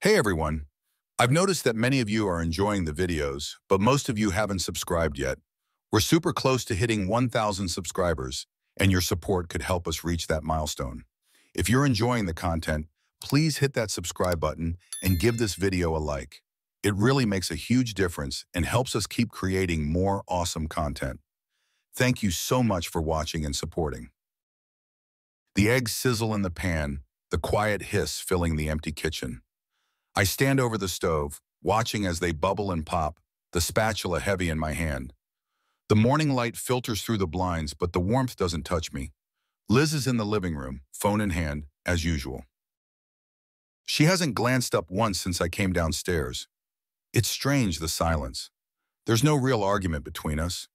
Hey everyone, I've noticed that many of you are enjoying the videos, but most of you haven't subscribed yet. We're super close to hitting 1,000 subscribers, and your support could help us reach that milestone. If you're enjoying the content, please hit that subscribe button and give this video a like. It really makes a huge difference and helps us keep creating more awesome content. Thank you so much for watching and supporting. The eggs sizzle in the pan, the quiet hiss filling the empty kitchen. I stand over the stove, watching as they bubble and pop, the spatula heavy in my hand. The morning light filters through the blinds, but the warmth doesn't touch me. Liz is in the living room, phone in hand, as usual. She hasn't glanced up once since I came downstairs. It's strange, the silence. There's no real argument between us.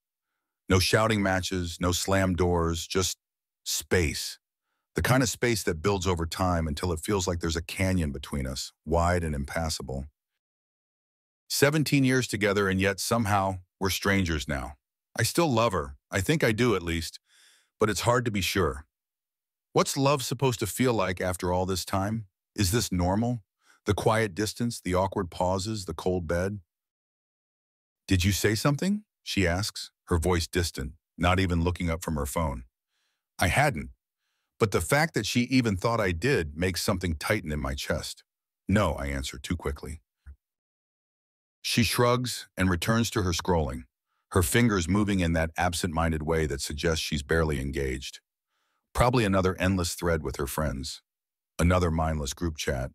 No shouting matches, no slammed doors, just space. The kind of space that builds over time until it feels like there's a canyon between us, wide and impassable. 17 years together, and yet somehow we're strangers now. I still love her. I think I do, at least. But it's hard to be sure. What's love supposed to feel like after all this time? Is this normal? The quiet distance, the awkward pauses, the cold bed? "Did you say something?" she asks, her voice distant, not even looking up from her phone. I hadn't. But the fact that she even thought I did makes something tighten in my chest. "No," I answer too quickly. She shrugs and returns to her scrolling, her fingers moving in that absent-minded way that suggests she's barely engaged. Probably another endless thread with her friends. Another mindless group chat.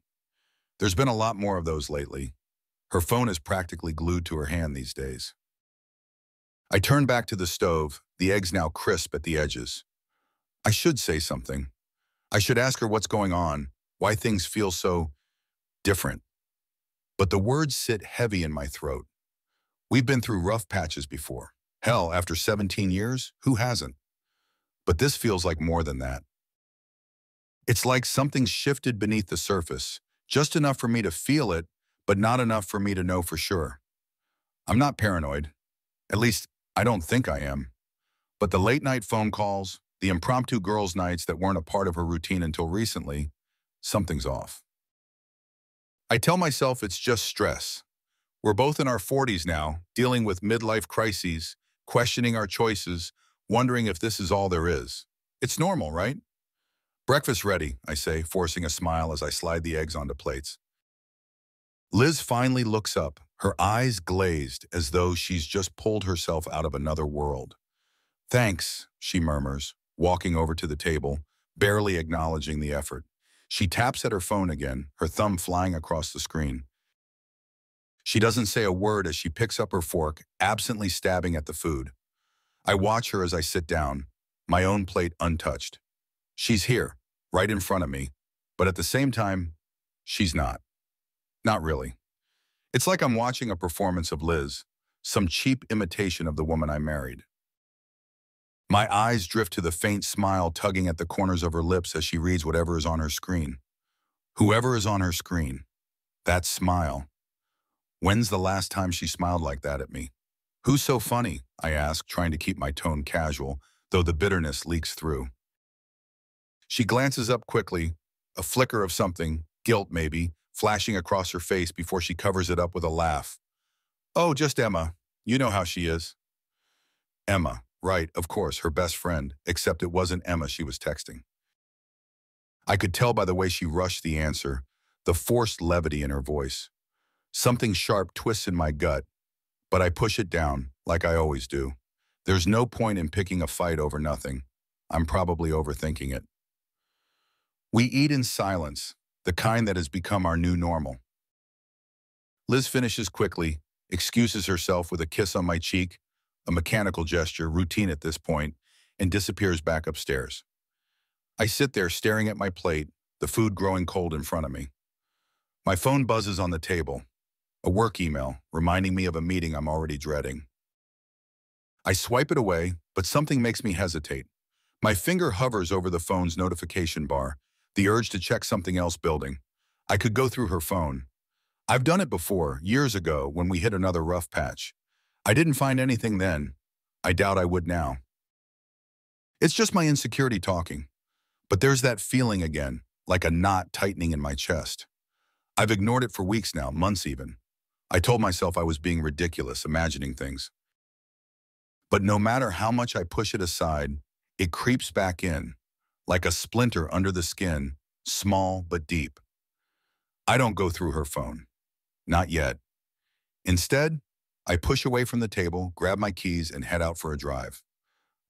There's been a lot more of those lately. Her phone is practically glued to her hand these days. I turn back to the stove, the eggs now crisp at the edges. I should say something. I should ask her what's going on, why things feel so different. But the words sit heavy in my throat. We've been through rough patches before. Hell, after 17 years, who hasn't? But this feels like more than that. It's like something's shifted beneath the surface, just enough for me to feel it, but not enough for me to know for sure. I'm not paranoid. At least, I don't think I am. But the late-night phone calls, the impromptu girls' nights that weren't a part of her routine until recently, something's off. I tell myself it's just stress. We're both in our 40s now, dealing with midlife crises, questioning our choices, wondering if this is all there is. It's normal, right? "Breakfast ready," I say, forcing a smile as I slide the eggs onto plates. Liz finally looks up, her eyes glazed as though she's just pulled herself out of another world. "Thanks," she murmurs, walking over to the table, barely acknowledging the effort. She taps at her phone again, her thumb flying across the screen. She doesn't say a word as she picks up her fork, absently stabbing at the food. I watch her as I sit down, my own plate untouched. She's here, right in front of me, but at the same time, she's not. Not really. It's like I'm watching a performance of Liz, some cheap imitation of the woman I married. My eyes drift to the faint smile tugging at the corners of her lips as she reads whatever is on her screen. Whoever is on her screen. That smile. When's the last time she smiled like that at me? "Who's so funny?" I ask, trying to keep my tone casual, though the bitterness leaks through. She glances up quickly, a flicker of something, guilt maybe, flashing across her face before she covers it up with a laugh. "Oh, just Emma. You know how she is." Emma. Right, of course, her best friend, except it wasn't Emma she was texting. I could tell by the way she rushed the answer, the forced levity in her voice. Something sharp twists in my gut, but I push it down, like I always do. There's no point in picking a fight over nothing. I'm probably overthinking it. We eat in silence, the kind that has become our new normal. Liz finishes quickly, excuses herself with a kiss on my cheek, a mechanical gesture, routine at this point, and disappears back upstairs. I sit there staring at my plate, the food growing cold in front of me. My phone buzzes on the table, a work email reminding me of a meeting I'm already dreading. I swipe it away, but something makes me hesitate. My finger hovers over the phone's notification bar, the urge to check something else building. I could go through her phone. I've done it before, years ago, when we hit another rough patch. I didn't find anything then. I doubt I would now. It's just my insecurity talking. But there's that feeling again, like a knot tightening in my chest. I've ignored it for weeks now, months even. I told myself I was being ridiculous, imagining things. But no matter how much I push it aside, it creeps back in, like a splinter under the skin, small but deep. I don't go through her phone. Not yet. Instead, I push away from the table, grab my keys, and head out for a drive.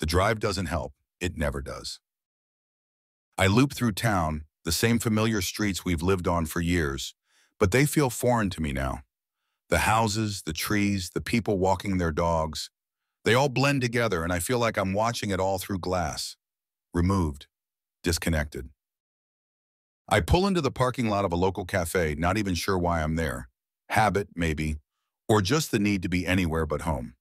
The drive doesn't help. It never does. I loop through town, the same familiar streets we've lived on for years, but they feel foreign to me now. The houses, the trees, the people walking their dogs, they all blend together, and I feel like I'm watching it all through glass. Removed. Disconnected. I pull into the parking lot of a local cafe, not even sure why I'm there. Habit, maybe, or just the need to be anywhere but home.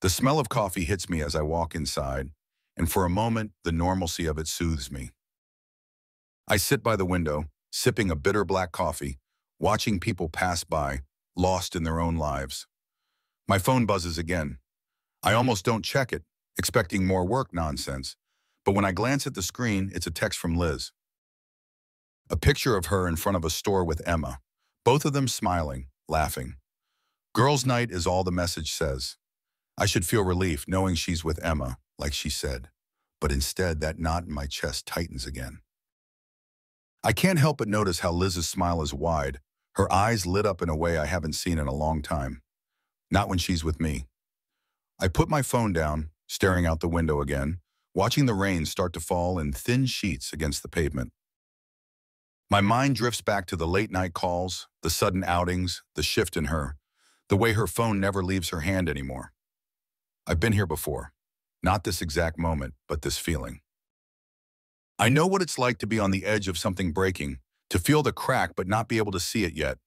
The smell of coffee hits me as I walk inside, and for a moment, the normalcy of it soothes me. I sit by the window, sipping a bitter black coffee, watching people pass by, lost in their own lives. My phone buzzes again. I almost don't check it, expecting more work nonsense, but when I glance at the screen, it's a text from Liz. A picture of her in front of a store with Emma, both of them smiling, laughing. Girls' night is all the message says. I should feel relief knowing she's with Emma, like she said, but instead that knot in my chest tightens again. I can't help but notice how Liz's smile is wide, her eyes lit up in a way I haven't seen in a long time. Not when she's with me. I put my phone down, staring out the window again, watching the rain start to fall in thin sheets against the pavement. My mind drifts back to the late-night calls, the sudden outings, the shift in her, the way her phone never leaves her hand anymore. I've been here before. Not this exact moment, but this feeling. I know what it's like to be on the edge of something breaking, to feel the crack but not be able to see it yet.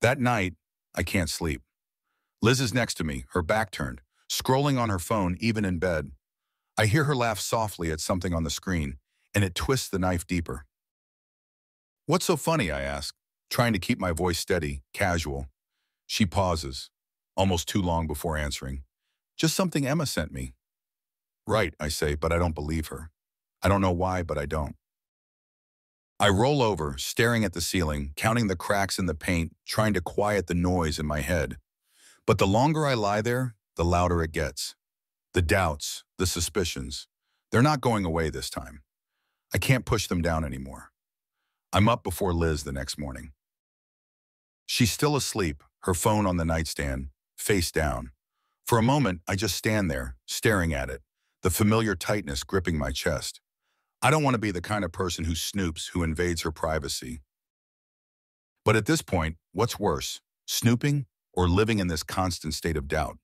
That night, I can't sleep. Liz is next to me, her back turned, scrolling on her phone even in bed. I hear her laugh softly at something on the screen, and it twists the knife deeper. What's so funny, I ask, trying to keep my voice steady, casual. She pauses, almost too long before answering. Just something Emma sent me. Right, I say, but I don't believe her. I don't know why, but I don't. I roll over, staring at the ceiling, counting the cracks in the paint, trying to quiet the noise in my head. But the longer I lie there, the louder it gets. The doubts, the suspicions, they're not going away this time. I can't push them down anymore. I'm up before Liz the next morning. She's still asleep, her phone on the nightstand, face down. For a moment, I just stand there, staring at it, the familiar tightness gripping my chest. I don't want to be the kind of person who snoops, who invades her privacy. But at this point, what's worse, snooping or living in this constant state of doubt?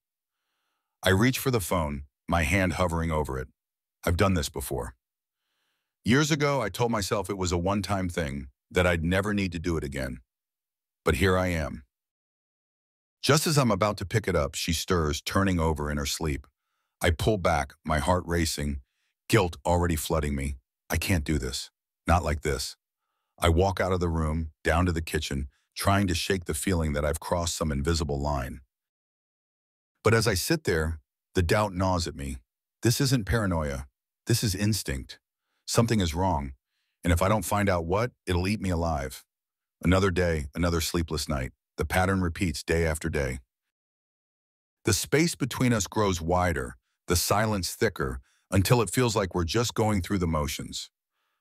I reach for the phone, my hand hovering over it. I've done this before. Years ago, I told myself it was a one-time thing, that I'd never need to do it again. But here I am. Just as I'm about to pick it up, she stirs, turning over in her sleep. I pull back, my heart racing, guilt already flooding me. I can't do this. Not like this. I walk out of the room, down to the kitchen, trying to shake the feeling that I've crossed some invisible line. But as I sit there, the doubt gnaws at me. This isn't paranoia. This is instinct. Something is wrong, and if I don't find out what, it'll eat me alive. Another day, another sleepless night. The pattern repeats day after day. The space between us grows wider, the silence thicker, until it feels like we're just going through the motions.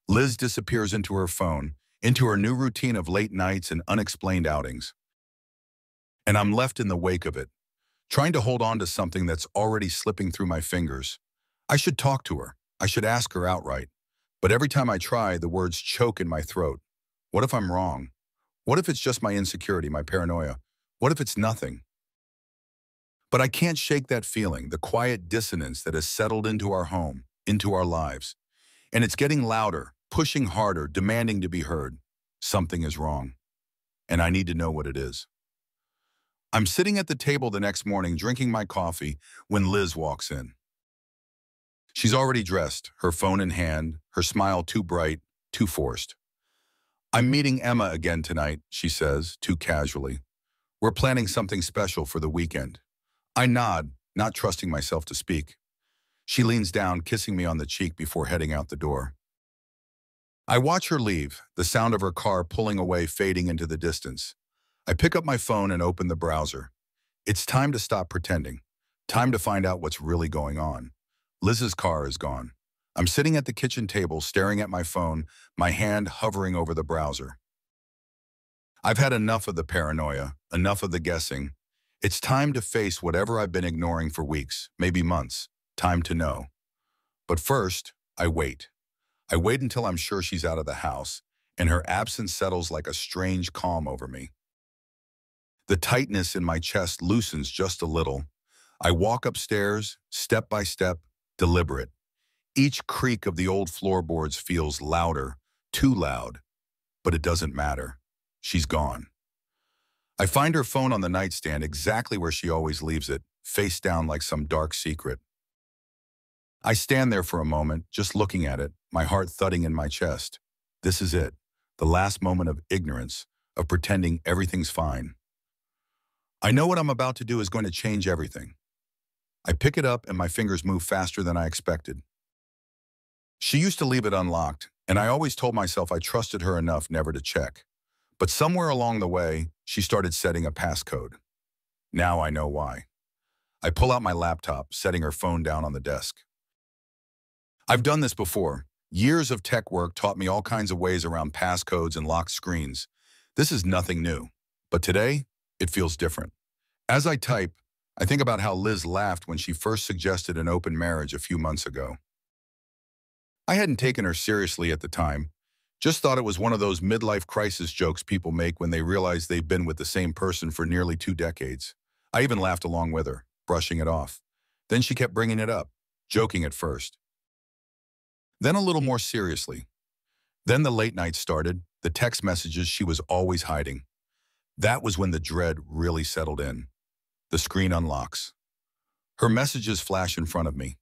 Liz disappears into her phone, into her new routine of late nights and unexplained outings. And I'm left in the wake of it, trying to hold on to something that's already slipping through my fingers. I should talk to her. I should ask her outright. But every time I try, the words choke in my throat. What if I'm wrong? What if it's just my insecurity, my paranoia? What if it's nothing? But I can't shake that feeling, the quiet dissonance that has settled into our home, into our lives. And it's getting louder, pushing harder, demanding to be heard. Something is wrong. And I need to know what it is. I'm sitting at the table the next morning drinking my coffee when Liz walks in. She's already dressed, her phone in hand, her smile too bright, too forced. I'm meeting Emma again tonight, she says, too casually. We're planning something special for the weekend. I nod, not trusting myself to speak. She leans down, kissing me on the cheek before heading out the door. I watch her leave, the sound of her car pulling away fading into the distance. I pick up my phone and open the browser. It's time to stop pretending. Time to find out what's really going on. Liz's car is gone. I'm sitting at the kitchen table staring at my phone, my hand hovering over the browser. I've had enough of the paranoia, enough of the guessing. It's time to face whatever I've been ignoring for weeks, maybe months. Time to know. But first, I wait. I wait until I'm sure she's out of the house, and her absence settles like a strange calm over me. The tightness in my chest loosens just a little. I walk upstairs, step by step, deliberate. Each creak of the old floorboards feels louder, too loud, but it doesn't matter. She's gone. I find her phone on the nightstand exactly where she always leaves it, face down like some dark secret. I stand there for a moment, just looking at it, my heart thudding in my chest. This is it, the last moment of ignorance, of pretending everything's fine. I know what I'm about to do is going to change everything. I pick it up and my fingers move faster than I expected. She used to leave it unlocked, and I always told myself I trusted her enough never to check. But somewhere along the way, she started setting a passcode. Now I know why. I pull out my laptop, setting her phone down on the desk. I've done this before. Years of tech work taught me all kinds of ways around passcodes and locked screens. This is nothing new. But today, it feels different. As I type, I think about how Liz laughed when she first suggested an open marriage a few months ago. I hadn't taken her seriously at the time, just thought it was one of those midlife crisis jokes people make when they realize they've been with the same person for nearly 2 decades. I even laughed along with her, brushing it off. Then she kept bringing it up, joking at first. Then a little more seriously. Then the late nights started, the text messages she was always hiding. That was when the dread really settled in. The screen unlocks. Her messages flash in front of me.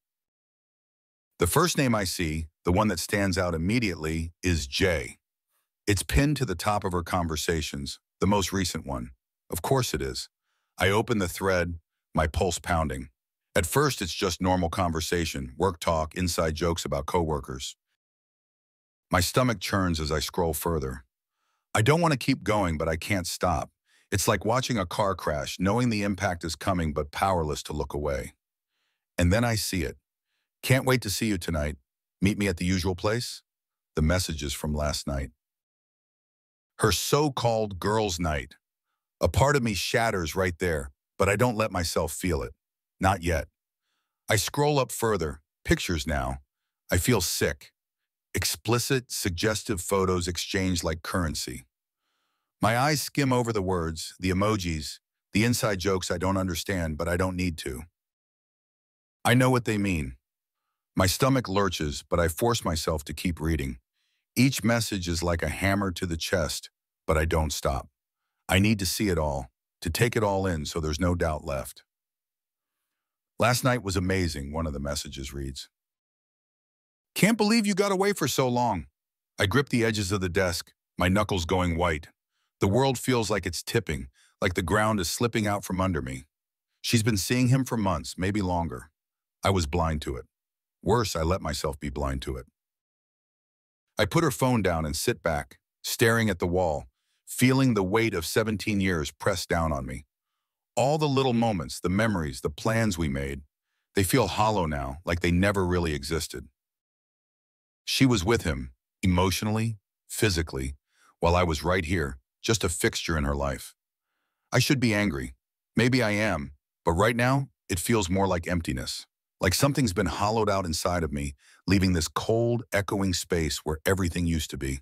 The first name I see, the one that stands out immediately, is Jay. It's pinned to the top of her conversations, the most recent one. Of course it is. I open the thread, my pulse pounding. At first, it's just normal conversation, work talk, inside jokes about coworkers. My stomach churns as I scroll further. I don't want to keep going, but I can't stop. It's like watching a car crash, knowing the impact is coming, but powerless to look away. And then I see it. Can't wait to see you tonight. Meet me at the usual place? The messages from last night. Her so-called girls' night. A part of me shatters right there, but I don't let myself feel it. Not yet. I scroll up further. Pictures now. I feel sick. Explicit, suggestive photos exchanged like currency. My eyes skim over the words, the emojis, the inside jokes I don't understand, but I don't need to. I know what they mean. My stomach lurches, but I force myself to keep reading. Each message is like a hammer to the chest, but I don't stop. I need to see it all, to take it all in so there's no doubt left. Last night was amazing, one of the messages reads. Can't believe you got away for so long. I grip the edges of the desk, my knuckles going white. The world feels like it's tipping, like the ground is slipping out from under me. She's been seeing him for months, maybe longer. I was blind to it. Worse, I let myself be blind to it. I put her phone down and sit back, staring at the wall, feeling the weight of 17 years pressed down on me. All the little moments, the memories, the plans we made, they feel hollow now, like they never really existed. She was with him, emotionally, physically, while I was right here, just a fixture in her life. I should be angry. Maybe I am, but right now, it feels more like emptiness. Like something's been hollowed out inside of me, leaving this cold, echoing space where everything used to be.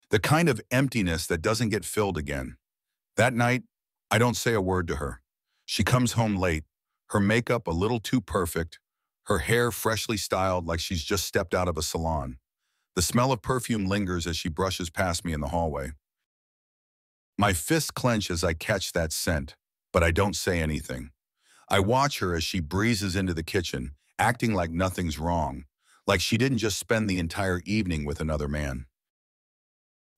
The kind of emptiness that doesn't get filled again. That night, I don't say a word to her. She comes home late, her makeup a little too perfect, her hair freshly styled like she's just stepped out of a salon. The smell of perfume lingers as she brushes past me in the hallway. My fists clench as I catch that scent, but I don't say anything. I watch her as she breezes into the kitchen, acting like nothing's wrong, like she didn't just spend the entire evening with another man.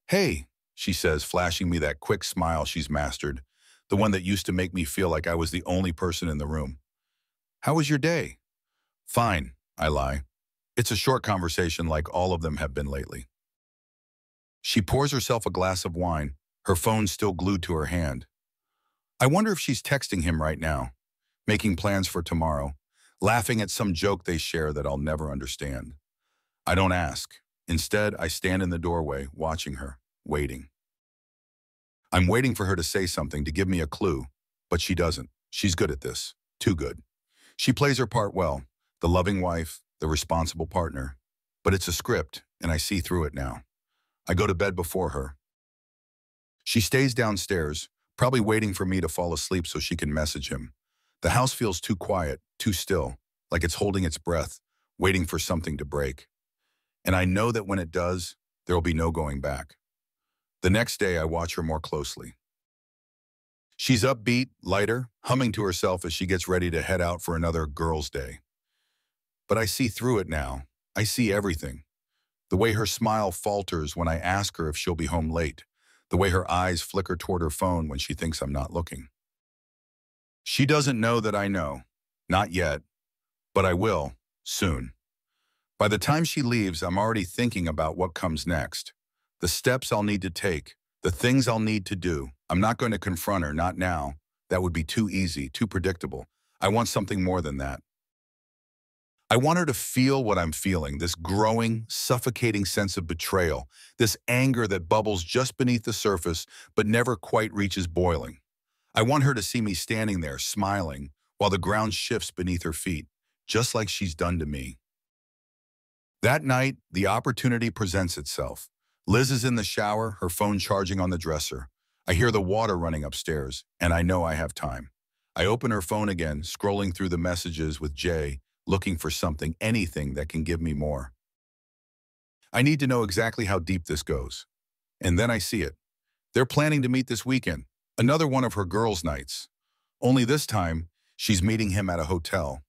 Hey, she says, flashing me that quick smile she's mastered, the one that used to make me feel like I was the only person in the room. How was your day? Fine, I lie. It's a short conversation like all of them have been lately. She pours herself a glass of wine, her phone still glued to her hand. I wonder if she's texting him right now, making plans for tomorrow, laughing at some joke they share that I'll never understand. I don't ask. Instead, I stand in the doorway, watching her, waiting. I'm waiting for her to say something to give me a clue, but she doesn't. She's good at this. Too good. She plays her part well, the loving wife, the responsible partner. But it's a script, and I see through it now. I go to bed before her. She stays downstairs, probably waiting for me to fall asleep so she can message him. The house feels too quiet, too still, like it's holding its breath, waiting for something to break. And I know that when it does, there will be no going back. The next day, I watch her more closely. She's upbeat, lighter, humming to herself as she gets ready to head out for another girls' day. But I see through it now. I see everything. The way her smile falters when I ask her if she'll be home late. The way her eyes flicker toward her phone when she thinks I'm not looking. She doesn't know that I know. Not yet. But I will, soon. By the time she leaves, I'm already thinking about what comes next. The steps I'll need to take. The things I'll need to do. I'm not going to confront her, not now. That would be too easy, too predictable. I want something more than that. I want her to feel what I'm feeling, this growing, suffocating sense of betrayal, this anger that bubbles just beneath the surface but never quite reaches boiling. I want her to see me standing there, smiling, while the ground shifts beneath her feet, just like she's done to me. That night, the opportunity presents itself. Liz is in the shower, her phone charging on the dresser. I hear the water running upstairs, and I know I have time. I open her phone again, scrolling through the messages with Jay, looking for something, anything that can give me more. I need to know exactly how deep this goes. And then I see it. They're planning to meet this weekend, another one of her girls' nights. Only this time, she's meeting him at a hotel.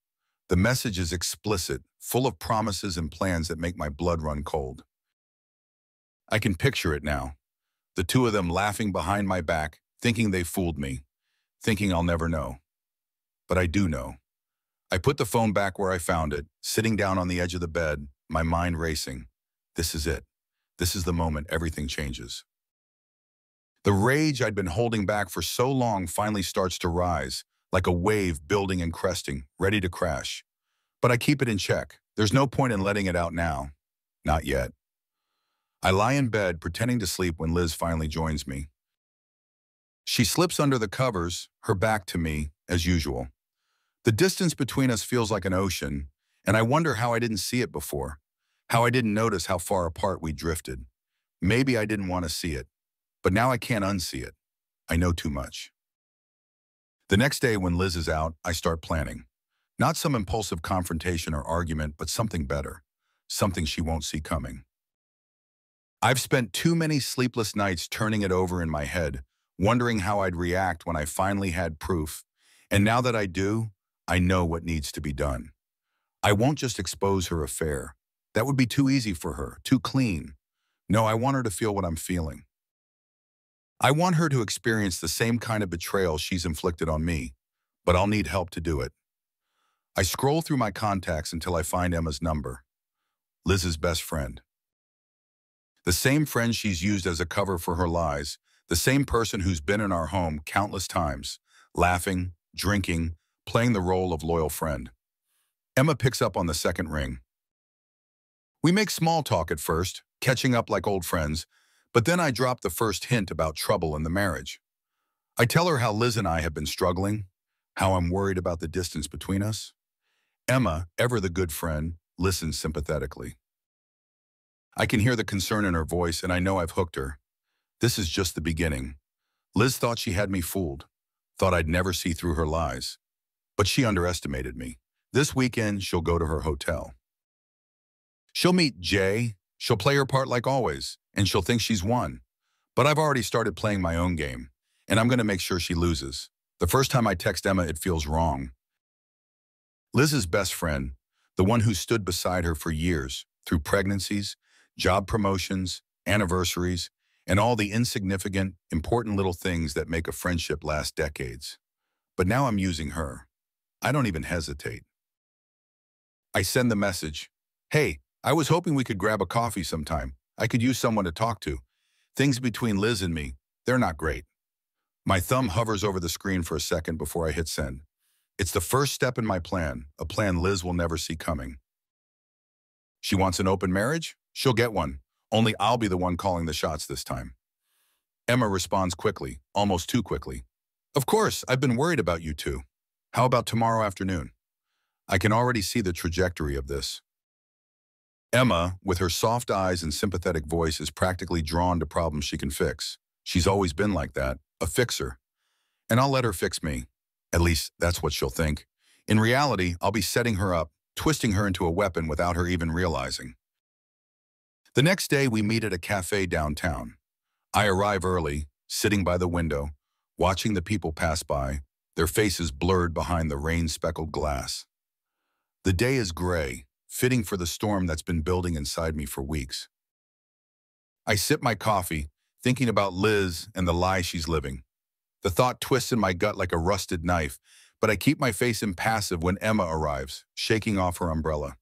The message is explicit, full of promises and plans that make my blood run cold. I can picture it now. The two of them laughing behind my back, thinking they fooled me, thinking I'll never know. But I do know. I put the phone back where I found it, sitting down on the edge of the bed, my mind racing. This is it. This is the moment everything changes. The rage I'd been holding back for so long finally starts to rise, like a wave building and cresting, ready to crash. But I keep it in check. There's no point in letting it out now. Not yet. I lie in bed, pretending to sleep when Liz finally joins me. She slips under the covers, her back to me, as usual. The distance between us feels like an ocean, and I wonder how I didn't see it before, how I didn't notice how far apart we drifted. Maybe I didn't want to see it, but now I can't unsee it. I know too much. The next day when Liz is out, I start planning. Not some impulsive confrontation or argument, but something better, something she won't see coming. I've spent too many sleepless nights turning it over in my head, wondering how I'd react when I finally had proof, and now that I do, I know what needs to be done. I won't just expose her affair. That would be too easy for her, too clean. No, I want her to feel what I'm feeling. I want her to experience the same kind of betrayal she's inflicted on me, but I'll need help to do it. I scroll through my contacts until I find Emma's number. Liz's best friend. The same friend she's used as a cover for her lies, the same person who's been in our home countless times, laughing, drinking, playing the role of loyal friend. Emma picks up on the second ring. We make small talk at first, catching up like old friends, but then I drop the first hint about trouble in the marriage. I tell her how Liz and I have been struggling, how I'm worried about the distance between us. Emma, ever the good friend, listens sympathetically. I can hear the concern in her voice, and I know I've hooked her. This is just the beginning. Liz thought she had me fooled, thought I'd never see through her lies. But she underestimated me. This weekend, she'll go to her hotel. She'll meet Jay, she'll play her part like always, and she'll think she's won. But I've already started playing my own game, and I'm going to make sure she loses. The first time I text Emma, it feels wrong. Liz's best friend, the one who stood beside her for years, through pregnancies, job promotions, anniversaries, and all the insignificant, important little things that make a friendship last decades. But now I'm using her. I don't even hesitate. I send the message, Hey, I was hoping we could grab a coffee sometime. I could use someone to talk to. Things between Liz and me, they're not great. My thumb hovers over the screen for a second before I hit send. It's the first step in my plan, a plan Liz will never see coming. She wants an open marriage? She'll get one. Only I'll be the one calling the shots this time. Emma responds quickly, almost too quickly. Of course, I've been worried about you two. How about tomorrow afternoon? I can already see the trajectory of this. Emma, with her soft eyes and sympathetic voice, is practically drawn to problems she can fix. She's always been like that, a fixer. And I'll let her fix me. At least, that's what she'll think. In reality, I'll be setting her up, twisting her into a weapon without her even realizing. The next day, we meet at a cafe downtown. I arrive early, sitting by the window, watching the people pass by, their faces blurred behind the rain-speckled glass. The day is gray, fitting for the storm that's been building inside me for weeks. I sip my coffee, thinking about Liz and the lie she's living. The thought twists in my gut like a rusted knife, but I keep my face impassive when Emma arrives, shaking off her umbrella.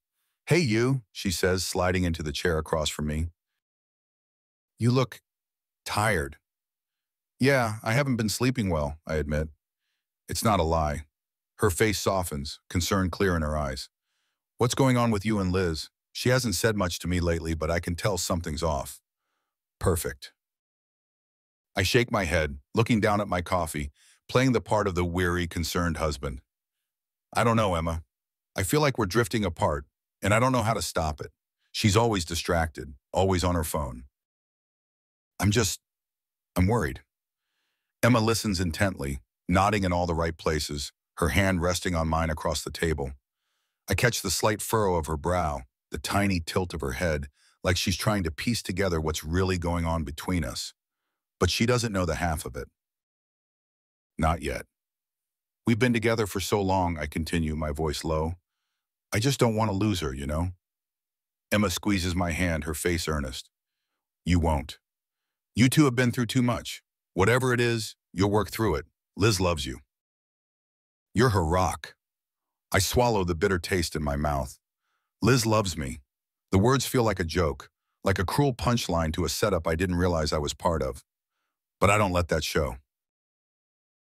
Hey you, she says, sliding into the chair across from me. You look tired. Yeah, I haven't been sleeping well, I admit. It's not a lie. Her face softens, concern clear in her eyes. What's going on with you and Liz? She hasn't said much to me lately, but I can tell something's off. Perfect. I shake my head, looking down at my coffee, playing the part of the weary, concerned husband. I don't know, Emma. I feel like we're drifting apart, and I don't know how to stop it. She's always distracted, always on her phone. I'm worried. Emma listens intently, nodding in all the right places, her hand resting on mine across the table. I catch the slight furrow of her brow, the tiny tilt of her head, like she's trying to piece together what's really going on between us. But she doesn't know the half of it. Not yet. We've been together for so long, I continue, my voice low. I just don't want to lose her, you know? Emma squeezes my hand, her face earnest. You won't. You two have been through too much. Whatever it is, you'll work through it. Liz loves you. You're her rock. I swallow the bitter taste in my mouth. Liz loves me. The words feel like a joke, like a cruel punchline to a setup I didn't realize I was part of. But I don't let that show.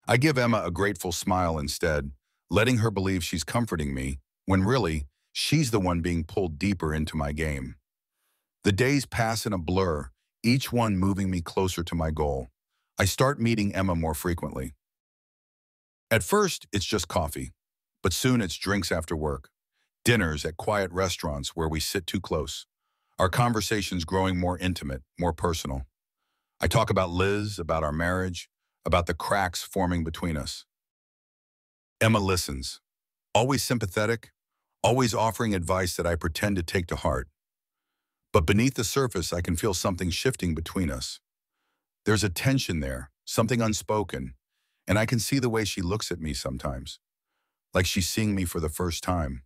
I give Emma a grateful smile instead, letting her believe she's comforting me, when really, she's the one being pulled deeper into my game. The days pass in a blur, each one moving me closer to my goal. I start meeting Emma more frequently. At first, it's just coffee, but soon it's drinks after work, dinners at quiet restaurants where we sit too close, our conversations growing more intimate, more personal. I talk about Liz, about our marriage, about the cracks forming between us. Emma listens, always sympathetic, always offering advice that I pretend to take to heart. But beneath the surface, I can feel something shifting between us. There's a tension there, something unspoken, and I can see the way she looks at me sometimes, like she's seeing me for the first time,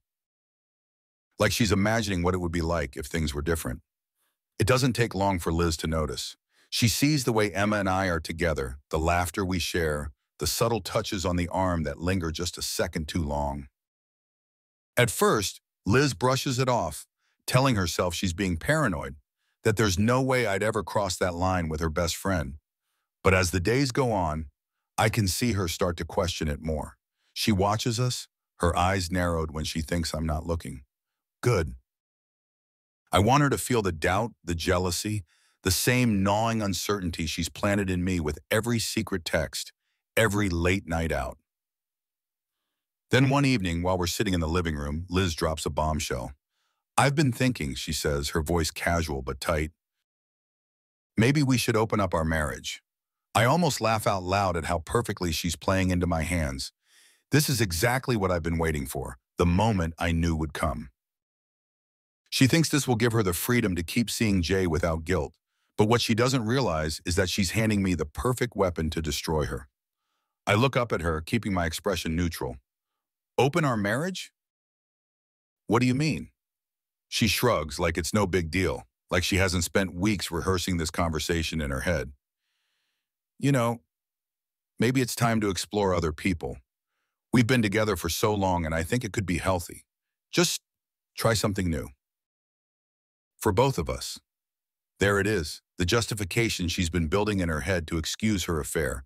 like she's imagining what it would be like if things were different. It doesn't take long for Liz to notice. She sees the way Emma and I are together, the laughter we share, the subtle touches on the arm that linger just a second too long. At first, Liz brushes it off, telling herself she's being paranoid, that there's no way I'd ever cross that line with her best friend. But as the days go on, I can see her start to question it more. She watches us, her eyes narrowed when she thinks I'm not looking. Good. I want her to feel the doubt, the jealousy, the same gnawing uncertainty she's planted in me with every secret text, every late night out. Then one evening, while we're sitting in the living room, Liz drops a bombshell. I've been thinking, she says, her voice casual but tight. Maybe we should open up our marriage. I almost laugh out loud at how perfectly she's playing into my hands. This is exactly what I've been waiting for, the moment I knew would come. She thinks this will give her the freedom to keep seeing Jay without guilt, but what she doesn't realize is that she's handing me the perfect weapon to destroy her. I look up at her, keeping my expression neutral. Open our marriage? What do you mean? She shrugs like it's no big deal, like she hasn't spent weeks rehearsing this conversation in her head. You know, maybe it's time to explore other people. We've been together for so long and I think it could be healthy. Just try something new. For both of us. There it is, the justification she's been building in her head to excuse her affair.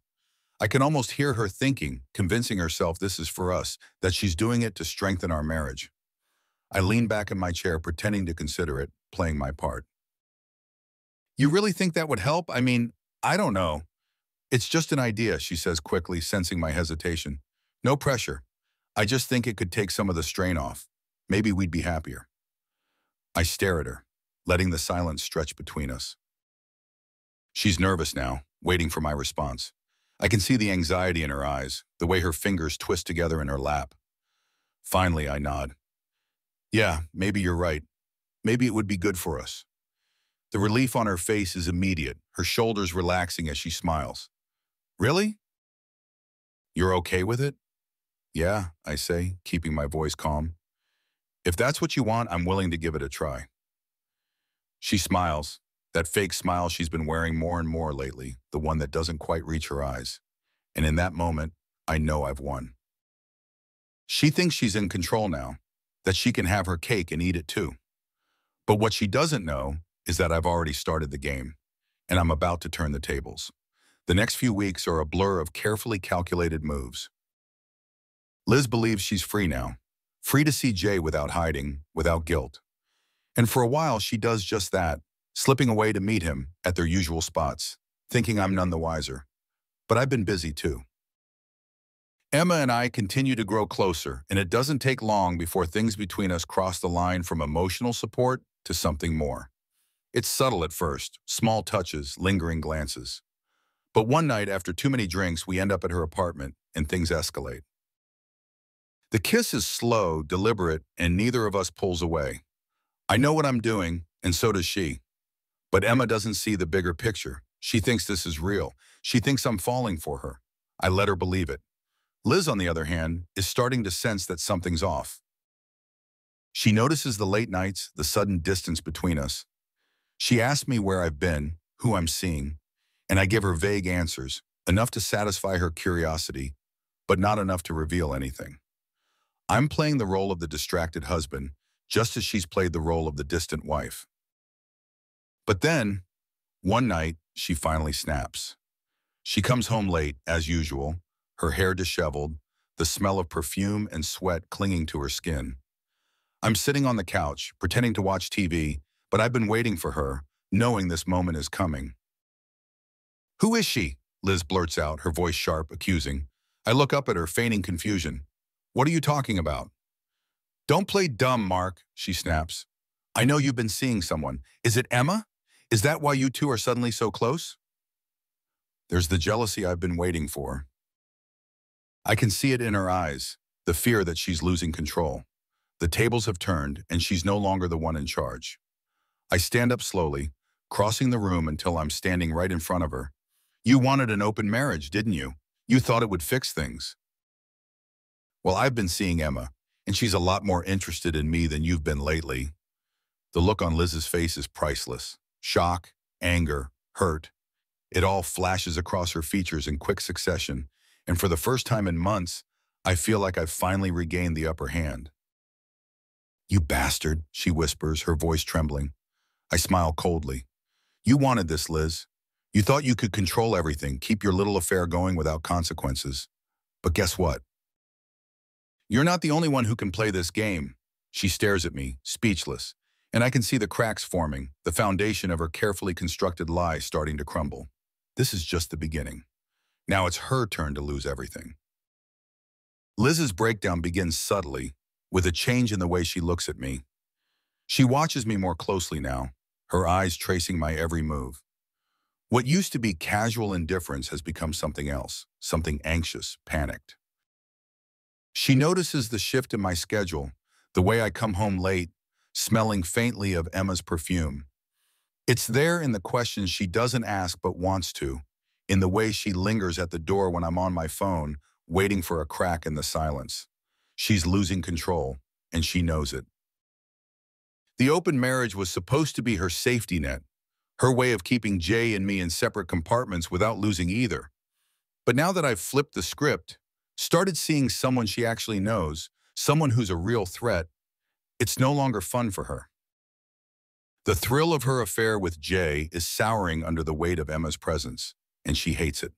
I can almost hear her thinking, convincing herself this is for us, that she's doing it to strengthen our marriage. I lean back in my chair, pretending to consider it, playing my part. You really think that would help? I mean, I don't know. It's just an idea, she says quickly, sensing my hesitation. No pressure. I just think it could take some of the strain off. Maybe we'd be happier. I stare at her, letting the silence stretch between us. She's nervous now, waiting for my response. I can see the anxiety in her eyes, the way her fingers twist together in her lap. Finally, I nod. Yeah, maybe you're right. Maybe it would be good for us. The relief on her face is immediate, her shoulders relaxing as she smiles. Really? You're okay with it? Yeah, I say, keeping my voice calm. If that's what you want, I'm willing to give it a try. She smiles, that fake smile she's been wearing more and more lately, the one that doesn't quite reach her eyes. And in that moment, I know I've won. She thinks she's in control now, that she can have her cake and eat it too. But what she doesn't know is that I've already started the game, and I'm about to turn the tables. The next few weeks are a blur of carefully calculated moves. Liz believes she's free now, free to see Jay without hiding, without guilt. And for a while, she does just that, slipping away to meet him at their usual spots, thinking I'm none the wiser. But I've been busy too. Emma and I continue to grow closer, and it doesn't take long before things between us cross the line from emotional support to something more. It's subtle at first, small touches, lingering glances. But one night, after too many drinks, we end up at her apartment, and things escalate. The kiss is slow, deliberate, and neither of us pulls away. I know what I'm doing, and so does she. But Emma doesn't see the bigger picture. She thinks this is real. She thinks I'm falling for her. I let her believe it. Liz, on the other hand, is starting to sense that something's off. She notices the late nights, the sudden distance between us. She asks me where I've been, who I'm seeing, and I give her vague answers, enough to satisfy her curiosity, but not enough to reveal anything. I'm playing the role of the distracted husband, just as she's played the role of the distant wife. But then, one night, she finally snaps. She comes home late, as usual, her hair disheveled, the smell of perfume and sweat clinging to her skin. I'm sitting on the couch, pretending to watch TV, but I've been waiting for her, knowing this moment is coming. Who is she? Liz blurts out, her voice sharp, accusing. I look up at her, feigning confusion. What are you talking about? Don't play dumb, Mark, she snaps. I know you've been seeing someone. Is it Emma? Is that why you two are suddenly so close? There's the jealousy I've been waiting for. I can see it in her eyes, the fear that she's losing control. The tables have turned, and she's no longer the one in charge. I stand up slowly, crossing the room until I'm standing right in front of her. You wanted an open marriage, didn't you? You thought it would fix things. Well, I've been seeing Emma, and she's a lot more interested in me than you've been lately. The look on Liz's face is priceless. Shock, anger, hurt. It all flashes across her features in quick succession, and for the first time in months, I feel like I've finally regained the upper hand. You bastard, she whispers, her voice trembling. I smile coldly. You wanted this, Liz. You thought you could control everything, keep your little affair going without consequences. But guess what? You're not the only one who can play this game. She stares at me, speechless, and I can see the cracks forming, the foundation of her carefully constructed lie starting to crumble. This is just the beginning. Now it's her turn to lose everything. Liz's breakdown begins subtly, with a change in the way she looks at me. She watches me more closely now, her eyes tracing my every move. What used to be casual indifference has become something else, something anxious, panicked. She notices the shift in my schedule, the way I come home late, smelling faintly of Emma's perfume. It's there in the questions she doesn't ask but wants to, in the way she lingers at the door when I'm on my phone, waiting for a crack in the silence. She's losing control, and she knows it. The open marriage was supposed to be her safety net, her way of keeping Jay and me in separate compartments without losing either. But now that I've flipped the script, started seeing someone she actually knows, someone who's a real threat, it's no longer fun for her. The thrill of her affair with Jay is souring under the weight of Emma's presence, and she hates it.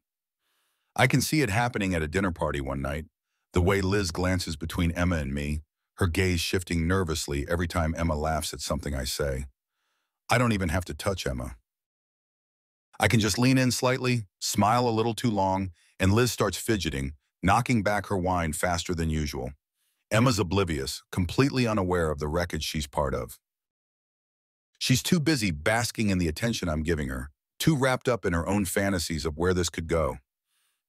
I can see it happening at a dinner party one night, the way Liz glances between Emma and me, her gaze shifting nervously every time Emma laughs at something I say. I don't even have to touch Emma. I can just lean in slightly, smile a little too long, and Liz starts fidgeting, knocking back her wine faster than usual. Emma's oblivious, completely unaware of the wreckage she's part of. She's too busy basking in the attention I'm giving her, too wrapped up in her own fantasies of where this could go.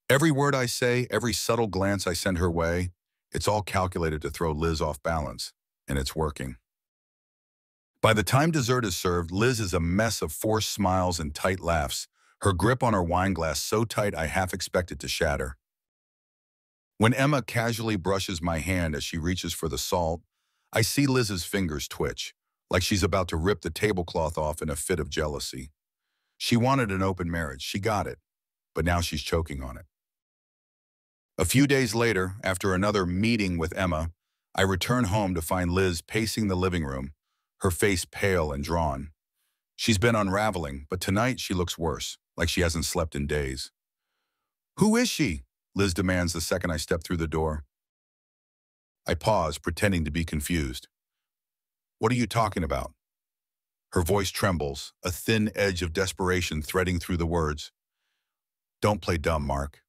Every word I say, every subtle glance I send her way, it's all calculated to throw Liz off balance, and it's working. By the time dessert is served, Liz is a mess of forced smiles and tight laughs, her grip on her wine glass so tight I half expect it to shatter. When Emma casually brushes my hand as she reaches for the salt, I see Liz's fingers twitch, like she's about to rip the tablecloth off in a fit of jealousy. She wanted an open marriage, she got it, but now she's choking on it. A few days later, after another meeting with Emma, I return home to find Liz pacing the living room, her face pale and drawn. She's been unraveling, but tonight she looks worse, like she hasn't slept in days. "Who is she?" Liz demands the second I step through the door. I pause, pretending to be confused. "What are you talking about?" Her voice trembles, a thin edge of desperation threading through the words. "Don't play dumb, Mark.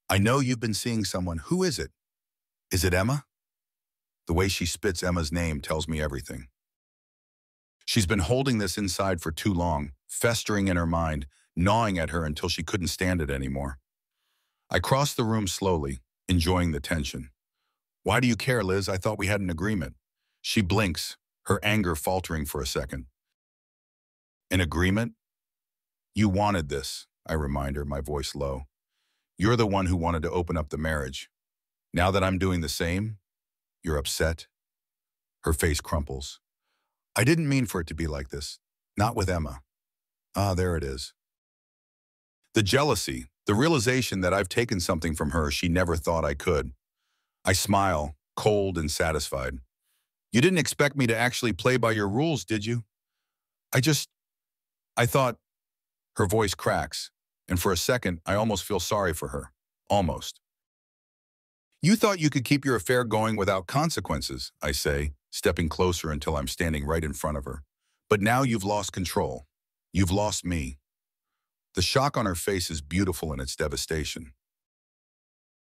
I know you've been seeing someone. Who is it? Is it Emma?" The way she spits Emma's name tells me everything. She's been holding this inside for too long, festering in her mind, gnawing at her until she couldn't stand it anymore. I cross the room slowly, enjoying the tension. "Why do you care, Liz? I thought we had an agreement." She blinks, her anger faltering for a second. "An agreement? You wanted this," I remind her, my voice low. "You're the one who wanted to open up the marriage. Now that I'm doing the same, you're upset?" Her face crumples. "I didn't mean for it to be like this. Not with Emma." Ah, there it is. The jealousy, the realization that I've taken something from her she never thought I could. I smile, cold and satisfied. "You didn't expect me to actually play by your rules, did you?" I thought." Her voice cracks, and for a second, I almost feel sorry for her. Almost. "You thought you could keep your affair going without consequences," I say, stepping closer until I'm standing right in front of her. "But now you've lost control. You've lost me." The shock on her face is beautiful in its devastation.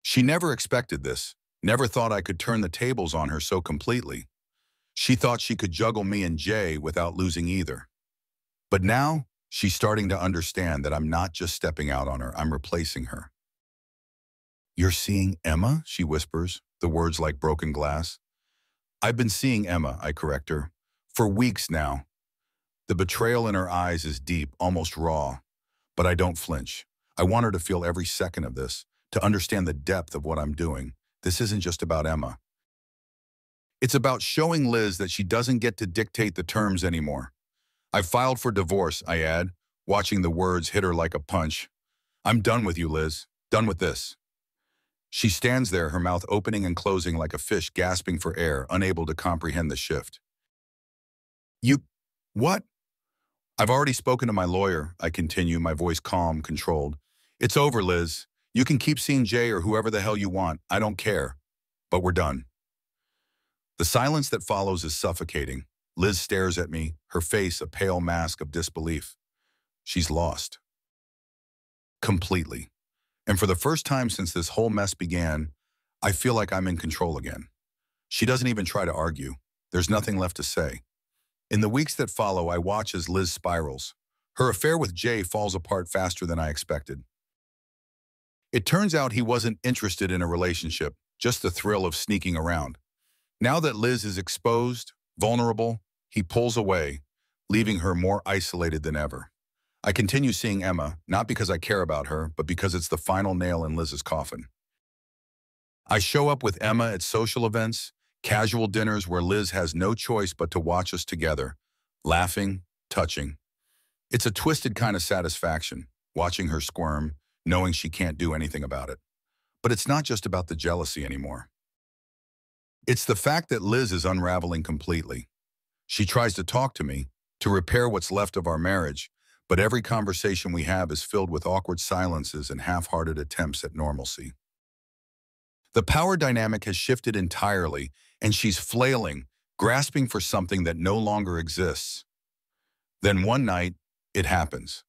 She never expected this, never thought I could turn the tables on her so completely. She thought she could juggle me and Jay without losing either. But now, she's starting to understand that I'm not just stepping out on her, I'm replacing her. "You're seeing Emma?" she whispers, the words like broken glass. "I've been seeing Emma," I correct her, "for weeks now." The betrayal in her eyes is deep, almost raw, but I don't flinch. I want her to feel every second of this, to understand the depth of what I'm doing. This isn't just about Emma. It's about showing Liz that she doesn't get to dictate the terms anymore. "I've filed for divorce," I add, watching the words hit her like a punch. "I'm done with you, Liz. Done with this." She stands there, her mouth opening and closing like a fish gasping for air, unable to comprehend the shift. "You... what?" "I've already spoken to my lawyer," I continue, my voice calm, controlled. "It's over, Liz. You can keep seeing Jay or whoever the hell you want. I don't care. But we're done." The silence that follows is suffocating. Liz stares at me, her face a pale mask of disbelief. She's lost. Completely. And for the first time since this whole mess began, I feel like I'm in control again. She doesn't even try to argue. There's nothing left to say. In the weeks that follow, I watch as Liz spirals. Her affair with Jay falls apart faster than I expected. It turns out he wasn't interested in a relationship, just the thrill of sneaking around. Now that Liz is exposed, vulnerable, he pulls away, leaving her more isolated than ever. I continue seeing Emma, not because I care about her, but because it's the final nail in Liz's coffin. I show up with Emma at social events, casual dinners where Liz has no choice but to watch us together, laughing, touching. It's a twisted kind of satisfaction, watching her squirm, knowing she can't do anything about it. But it's not just about the jealousy anymore. It's the fact that Liz is unraveling completely. She tries to talk to me, to repair what's left of our marriage, but every conversation we have is filled with awkward silences and half-hearted attempts at normalcy. The power dynamic has shifted entirely, and she's flailing, grasping for something that no longer exists. Then one night, it happens.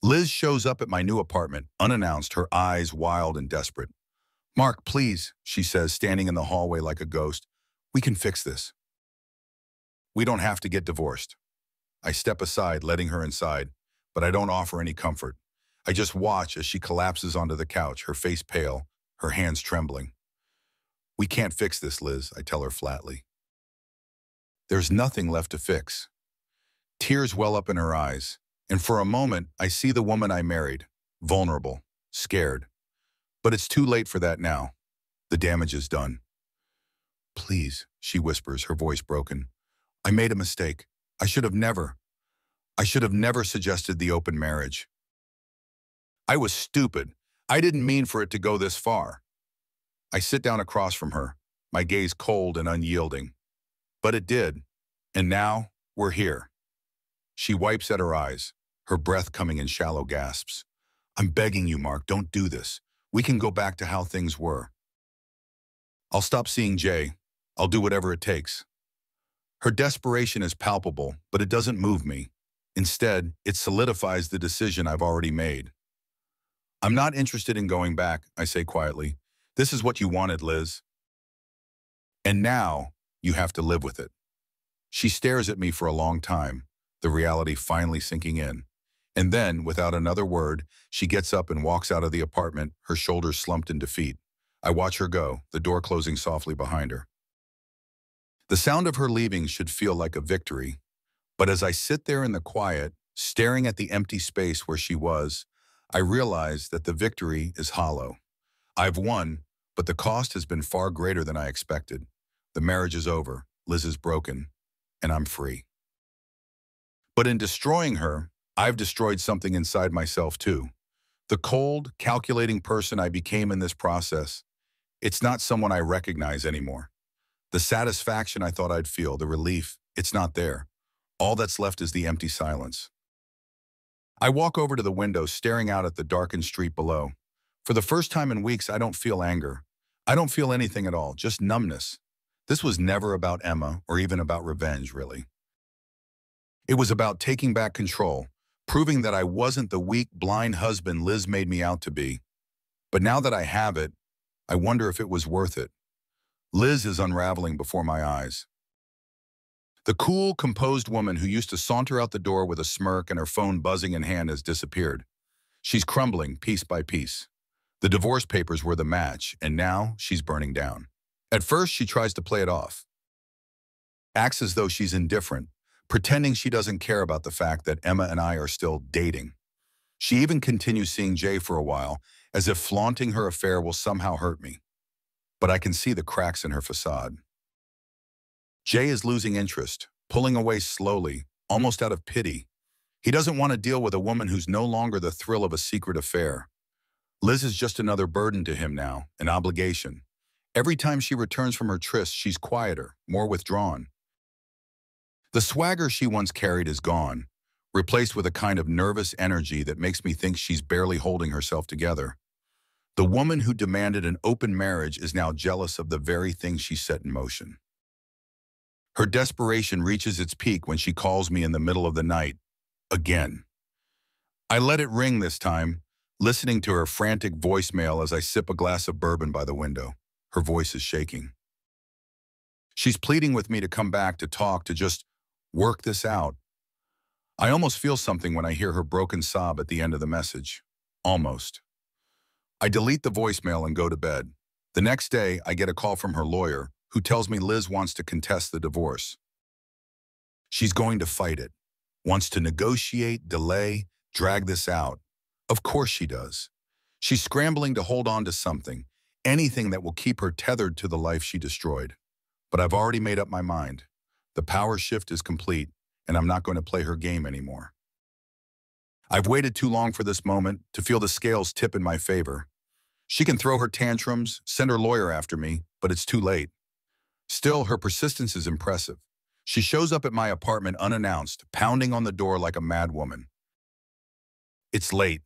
Liz shows up at my new apartment, unannounced, her eyes wild and desperate. "Mark, please," she says, standing in the hallway like a ghost. "We can fix this. We don't have to get divorced." I step aside, letting her inside, but I don't offer any comfort. I just watch as she collapses onto the couch, her face pale, her hands trembling. "We can't fix this, Liz," I tell her flatly. There's nothing left to fix. Tears well up in her eyes, and for a moment, I see the woman I married, vulnerable, scared. But it's too late for that now. The damage is done. "Please," she whispers, her voice broken. "I made a mistake. I should have never suggested the open marriage. I was stupid. I didn't mean for it to go this far." I sit down across from her, my gaze cold and unyielding. But it did, and now we're here. She wipes at her eyes, her breath coming in shallow gasps. "I'm begging you, Mark, don't do this. We can go back to how things were. I'll stop seeing Jay. I'll do whatever it takes." Her desperation is palpable, but it doesn't move me. Instead, it solidifies the decision I've already made. "I'm not interested in going back," I say quietly. "This is what you wanted, Liz. And now, you have to live with it." She stares at me for a long time, the reality finally sinking in. And then, without another word, she gets up and walks out of the apartment, her shoulders slumped in defeat. I watch her go, the door closing softly behind her. The sound of her leaving should feel like a victory, but as I sit there in the quiet, staring at the empty space where she was, I realize that the victory is hollow. I've won, but the cost has been far greater than I expected. The marriage is over, Liz is broken, and I'm free. But in destroying her, I've destroyed something inside myself too. The cold, calculating person I became in this process, it's not someone I recognize anymore. The satisfaction I thought I'd feel, the relief, it's not there. All that's left is the empty silence. I walk over to the window, staring out at the darkened street below. For the first time in weeks, I don't feel anger. I don't feel anything at all, just numbness. This was never about Emma or even about revenge, really. It was about taking back control, proving that I wasn't the weak, blind husband Liz made me out to be. But now that I have it, I wonder if it was worth it. Liz is unraveling before my eyes. The cool, composed woman who used to saunter out the door with a smirk and her phone buzzing in hand has disappeared. She's crumbling piece by piece. The divorce papers were the match, and now she's burning down. At first, she tries to play it off. Acts as though she's indifferent, pretending she doesn't care about the fact that Emma and I are still dating. She even continues seeing Jay for a while, as if flaunting her affair will somehow hurt me. But I can see the cracks in her facade. Jay is losing interest, pulling away slowly, almost out of pity. He doesn't want to deal with a woman who's no longer the thrill of a secret affair. Liz is just another burden to him now, an obligation. Every time she returns from her tryst, she's quieter, more withdrawn. The swagger she once carried is gone, replaced with a kind of nervous energy that makes me think she's barely holding herself together. The woman who demanded an open marriage is now jealous of the very thing she set in motion. Her desperation reaches its peak when she calls me in the middle of the night, again. I let it ring this time, listening to her frantic voicemail as I sip a glass of bourbon by the window. Her voice is shaking. She's pleading with me to come back, to talk, to just work this out. I almost feel something when I hear her broken sob at the end of the message. Almost. I delete the voicemail and go to bed. The next day, I get a call from her lawyer, who tells me Liz wants to contest the divorce. She's going to fight it, wants to negotiate, delay, drag this out. Of course she does. She's scrambling to hold on to something, anything that will keep her tethered to the life she destroyed. But I've already made up my mind. The power shift is complete, and I'm not going to play her game anymore. I've waited too long for this moment to feel the scales tip in my favor. She can throw her tantrums, send her lawyer after me, but it's too late. Still, her persistence is impressive. She shows up at my apartment unannounced, pounding on the door like a madwoman. It's late.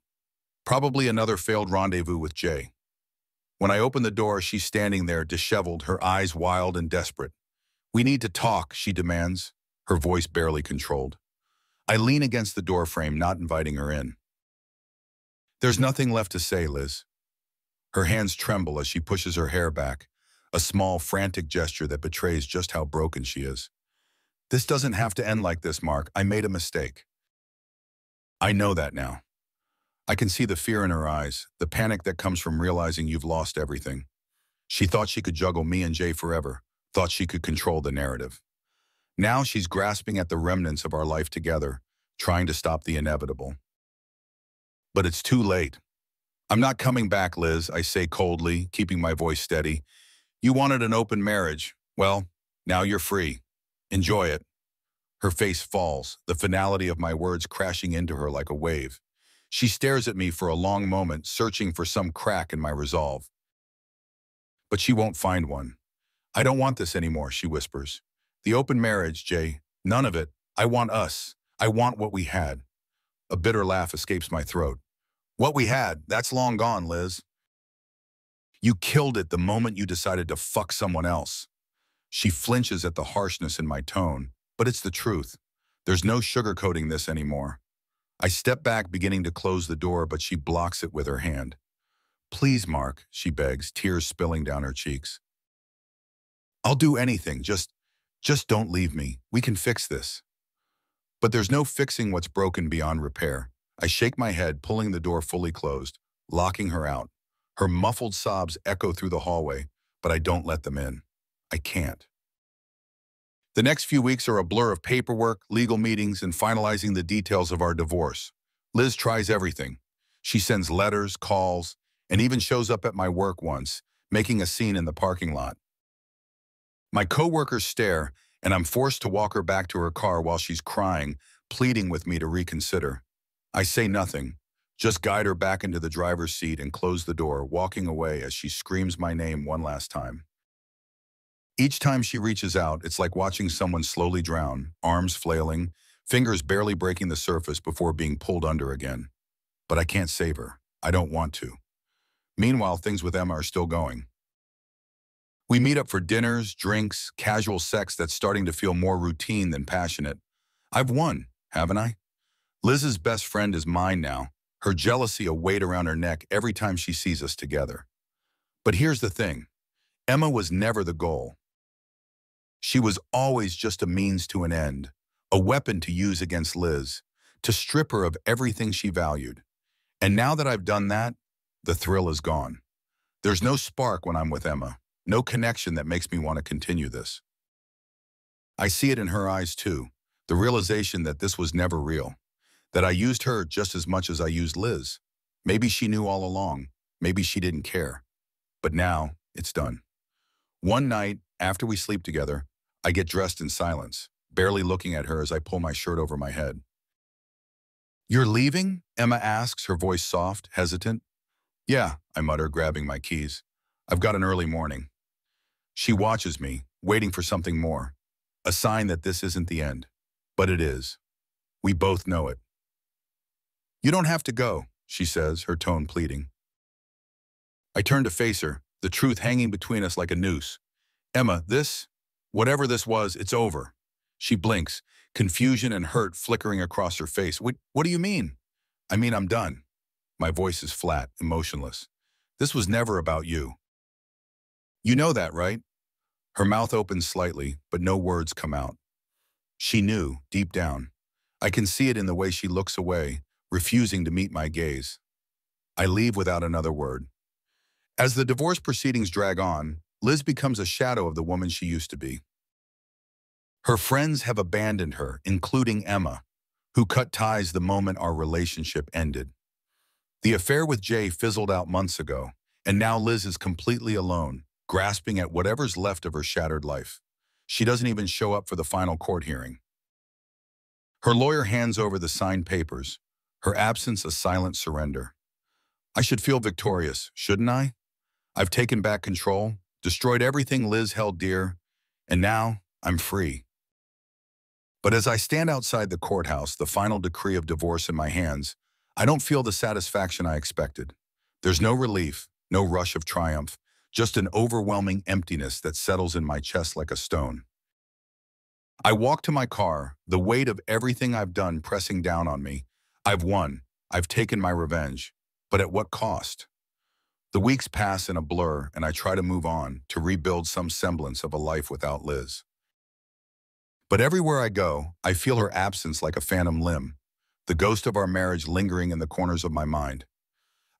Probably another failed rendezvous with Jay. When I open the door, she's standing there, disheveled, her eyes wild and desperate. "We need to talk," she demands, her voice barely controlled. I lean against the door frame, not inviting her in. "There's nothing left to say, Liz." Her hands tremble as she pushes her hair back, a small, frantic gesture that betrays just how broken she is. "This doesn't have to end like this, Mark. I made a mistake." I know that now. I can see the fear in her eyes, the panic that comes from realizing you've lost everything. She thought she could juggle me and Jay forever, thought she could control the narrative. Now she's grasping at the remnants of our life together, trying to stop the inevitable. But it's too late. "I'm not coming back, Liz," I say coldly, keeping my voice steady. "You wanted an open marriage. Well, now you're free. Enjoy it." Her face falls, the finality of my words crashing into her like a wave. She stares at me for a long moment, searching for some crack in my resolve. But she won't find one. "I don't want this anymore," she whispers. "The open marriage, Jay. None of it. I want us. I want what we had." A bitter laugh escapes my throat. "What we had, that's long gone, Liz. You killed it the moment you decided to fuck someone else." She flinches at the harshness in my tone, but it's the truth. There's no sugarcoating this anymore. I step back, beginning to close the door, but she blocks it with her hand. "Please, Mark," she begs, tears spilling down her cheeks. "I'll do anything. Just don't leave me. We can fix this." But there's no fixing what's broken beyond repair. I shake my head, pulling the door fully closed, locking her out. Her muffled sobs echo through the hallway, but I don't let them in. I can't. The next few weeks are a blur of paperwork, legal meetings, and finalizing the details of our divorce. Liz tries everything. She sends letters, calls, and even shows up at my work once, making a scene in the parking lot. My coworkers stare, and I'm forced to walk her back to her car while she's crying, pleading with me to reconsider. I say nothing, just guide her back into the driver's seat and close the door, walking away as she screams my name one last time. Each time she reaches out, it's like watching someone slowly drown, arms flailing, fingers barely breaking the surface before being pulled under again. But I can't save her. I don't want to. Meanwhile, things with Emma are still going. We meet up for dinners, drinks, casual sex that's starting to feel more routine than passionate. I've won, haven't I? Liz's best friend is mine now, her jealousy a weight around her neck every time she sees us together. But here's the thing. Emma was never the goal. She was always just a means to an end, a weapon to use against Liz, to strip her of everything she valued. And now that I've done that, the thrill is gone. There's no spark when I'm with Emma, no connection that makes me want to continue this. I see it in her eyes too, the realization that this was never real, that I used her just as much as I used Liz. Maybe she knew all along, maybe she didn't care. But now, it's done. One night, after we sleep together, I get dressed in silence, barely looking at her as I pull my shirt over my head. "You're leaving?" Emma asks, her voice soft, hesitant. "Yeah," I mutter, grabbing my keys. "I've got an early morning." She watches me, waiting for something more, a sign that this isn't the end. But it is. We both know it. "You don't have to go," she says, her tone pleading. I turn to face her, the truth hanging between us like a noose. "Emma, whatever this was, it's over." She blinks, confusion and hurt flickering across her face. What do you mean?" "I mean, I'm done." My voice is flat, emotionless. "This was never about you. You know that, right?" Her mouth opens slightly, but no words come out. She knew, deep down. I can see it in the way she looks away, refusing to meet my gaze. I leave without another word. As the divorce proceedings drag on, Liz becomes a shadow of the woman she used to be. Her friends have abandoned her, including Emma, who cut ties the moment our relationship ended. The affair with Jay fizzled out months ago, and now Liz is completely alone, grasping at whatever's left of her shattered life. She doesn't even show up for the final court hearing. Her lawyer hands over the signed papers, her absence a silent surrender. I should feel victorious, shouldn't I? I've taken back control, destroyed everything Liz held dear, and now I'm free. But as I stand outside the courthouse, the final decree of divorce in my hands, I don't feel the satisfaction I expected. There's no relief, no rush of triumph, just an overwhelming emptiness that settles in my chest like a stone. I walk to my car, the weight of everything I've done pressing down on me. I've won. I've taken my revenge. But at what cost? The weeks pass in a blur, and I try to move on, to rebuild some semblance of a life without Liz. But everywhere I go, I feel her absence like a phantom limb, the ghost of our marriage lingering in the corners of my mind.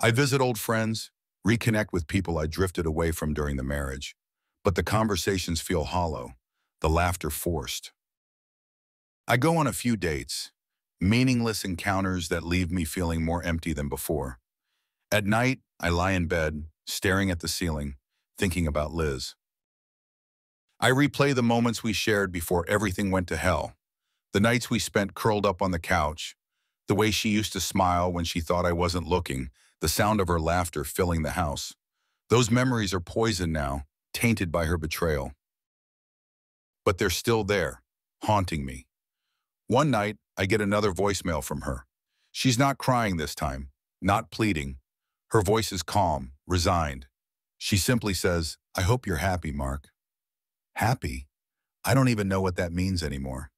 I visit old friends, reconnect with people I drifted away from during the marriage, but the conversations feel hollow, the laughter forced. I go on a few dates, meaningless encounters that leave me feeling more empty than before. At night, I lie in bed, staring at the ceiling, thinking about Liz. I replay the moments we shared before everything went to hell, the nights we spent curled up on the couch, the way she used to smile when she thought I wasn't looking, the sound of her laughter filling the house. Those memories are poisoned now, tainted by her betrayal. But they're still there, haunting me. One night, I get another voicemail from her. She's not crying this time, not pleading. Her voice is calm, resigned. She simply says, "I hope you're happy, Mark." Happy? I don't even know what that means anymore.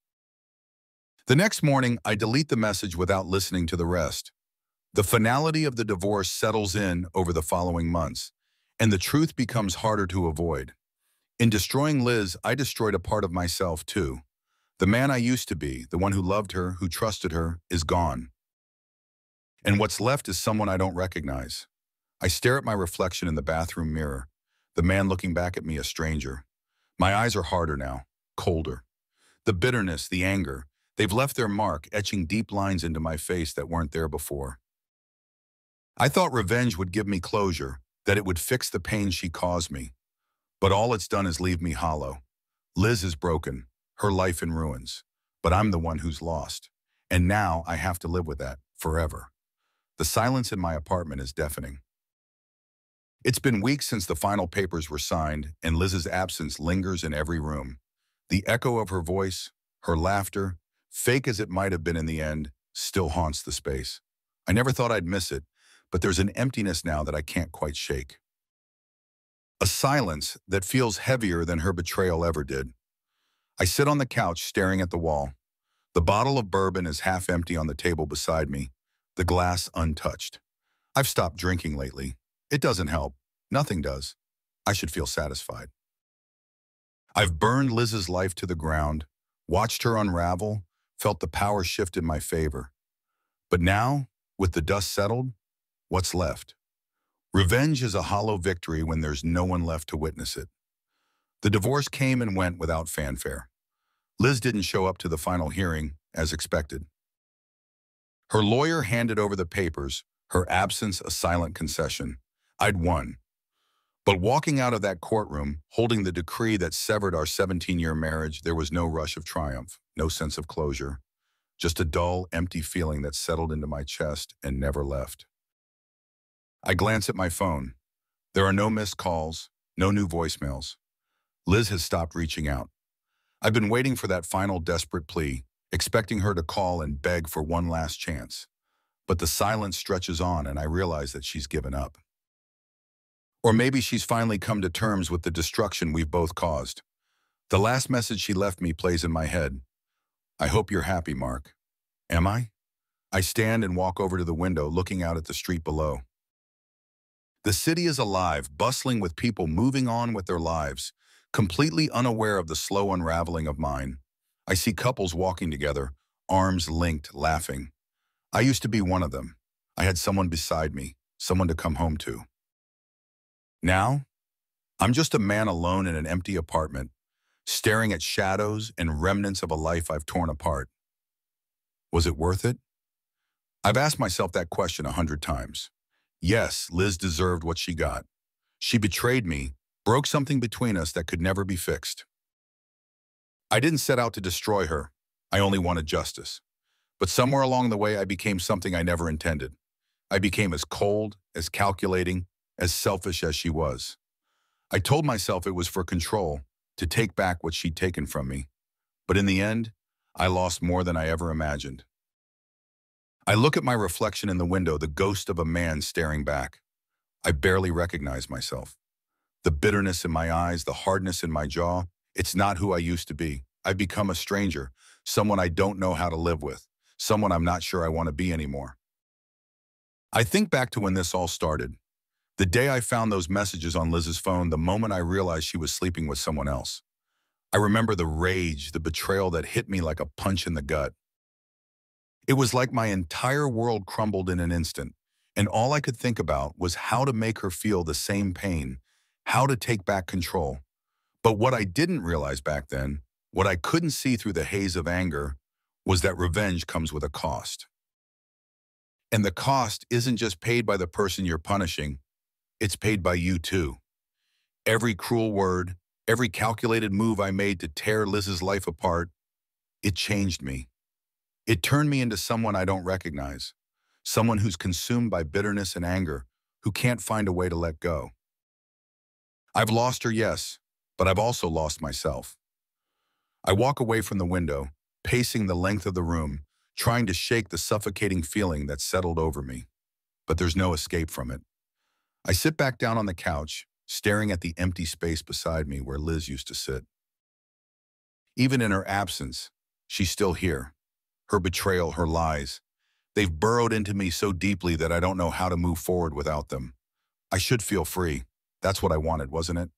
The next morning, I delete the message without listening to the rest. The finality of the divorce settles in over the following months, and the truth becomes harder to avoid. In destroying Liz, I destroyed a part of myself too. The man I used to be, the one who loved her, who trusted her, is gone. And what's left is someone I don't recognize. I stare at my reflection in the bathroom mirror, the man looking back at me a stranger. My eyes are harder now, colder. The bitterness, the anger, they've left their mark, etching deep lines into my face that weren't there before. I thought revenge would give me closure, that it would fix the pain she caused me. But all it's done is leave me hollow. Liz is broken, her life in ruins. But I'm the one who's lost. And now I have to live with that, forever. The silence in my apartment is deafening. It's been weeks since the final papers were signed, and Liz's absence lingers in every room. The echo of her voice, her laughter, fake as it might have been in the end, still haunts the space. I never thought I'd miss it, but there's an emptiness now that I can't quite shake. A silence that feels heavier than her betrayal ever did. I sit on the couch staring at the wall. The bottle of bourbon is half empty on the table beside me, the glass untouched. I've stopped drinking lately. It doesn't help. Nothing does. I should feel satisfied. I've burned Liz's life to the ground, watched her unravel, felt the power shift in my favor. But now, with the dust settled, what's left? Revenge is a hollow victory when there's no one left to witness it. The divorce came and went without fanfare. Liz didn't show up to the final hearing, as expected. Her lawyer handed over the papers, her absence a silent concession. I'd won. But walking out of that courtroom, holding the decree that severed our 17-year marriage, there was no rush of triumph, no sense of closure, just a dull, empty feeling that settled into my chest and never left. I glance at my phone. There are no missed calls, no new voicemails. Liz has stopped reaching out. I've been waiting for that final desperate plea, expecting her to call and beg for one last chance. But the silence stretches on, and I realize that she's given up. Or maybe she's finally come to terms with the destruction we've both caused. The last message she left me plays in my head. "I hope you're happy, Mark." Am I? I stand and walk over to the window, looking out at the street below. The city is alive, bustling with people moving on with their lives, completely unaware of the slow unraveling of mine. I see couples walking together, arms linked, laughing. I used to be one of them. I had someone beside me, someone to come home to. Now, I'm just a man alone in an empty apartment, staring at shadows and remnants of a life I've torn apart. Was it worth it? I've asked myself that question 100 times. Yes, Liz deserved what she got. She betrayed me, broke something between us that could never be fixed. I didn't set out to destroy her. I only wanted justice. But somewhere along the way, I became something I never intended. I became as cold, as calculating, as selfish as she was. I told myself it was for control, to take back what she'd taken from me. But in the end, I lost more than I ever imagined. I look at my reflection in the window, the ghost of a man staring back. I barely recognize myself. The bitterness in my eyes, the hardness in my jaw, it's not who I used to be. I've become a stranger, someone I don't know how to live with, someone I'm not sure I want to be anymore. I think back to when this all started. The day I found those messages on Liz's phone, the moment I realized she was sleeping with someone else. I remember the rage, the betrayal that hit me like a punch in the gut. It was like my entire world crumbled in an instant, and all I could think about was how to make her feel the same pain, how to take back control. But what I didn't realize back then, what I couldn't see through the haze of anger, was that revenge comes with a cost. And the cost isn't just paid by the person you're punishing, it's paid by you too. Every cruel word, every calculated move I made to tear Liz's life apart, it changed me. It turned me into someone I don't recognize, someone who's consumed by bitterness and anger, who can't find a way to let go. I've lost her, yes, but I've also lost myself. I walk away from the window, pacing the length of the room, trying to shake the suffocating feeling that settled over me. But there's no escape from it. I sit back down on the couch, staring at the empty space beside me where Liz used to sit. Even in her absence, she's still here. Her betrayal, her lies, they've burrowed into me so deeply that I don't know how to move forward without them. I should feel free. That's what I wanted, wasn't it?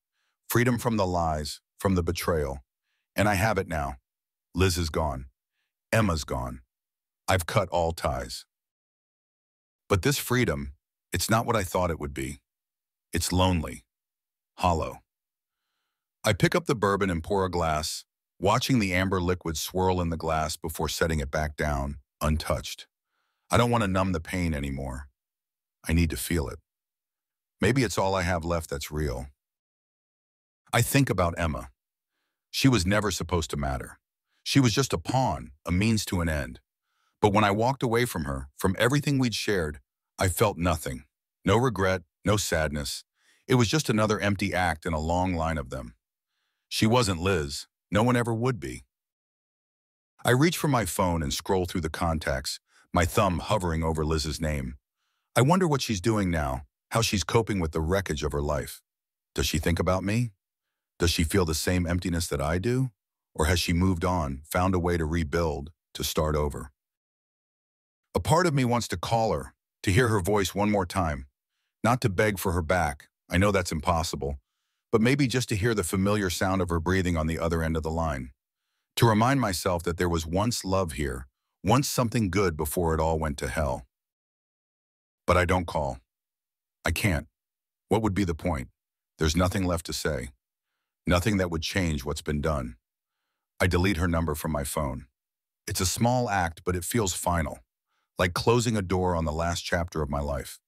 Freedom from the lies, from the betrayal. And I have it now. Liz is gone. Emma's gone. I've cut all ties. But this freedom, it's not what I thought it would be. It's lonely, hollow. I pick up the bourbon and pour a glass, watching the amber liquid swirl in the glass before setting it back down, untouched. I don't want to numb the pain anymore. I need to feel it. Maybe it's all I have left that's real. I think about Emma. She was never supposed to matter. She was just a pawn, a means to an end. But when I walked away from her, from everything we'd shared, I felt nothing. No regret, no sadness. It was just another empty act in a long line of them. She wasn't Liz. No one ever would be. I reach for my phone and scroll through the contacts, my thumb hovering over Liz's name. I wonder what she's doing now, how she's coping with the wreckage of her life. Does she think about me? Does she feel the same emptiness that I do? Or has she moved on, found a way to rebuild, to start over? A part of me wants to call her, to hear her voice one more time. Not to beg for her back, I know that's impossible, but maybe just to hear the familiar sound of her breathing on the other end of the line. To remind myself that there was once love here, once something good before it all went to hell. But I don't call. I can't. What would be the point? There's nothing left to say. Nothing that would change what's been done. I delete her number from my phone. It's a small act, but it feels final, like closing a door on the last chapter of my life.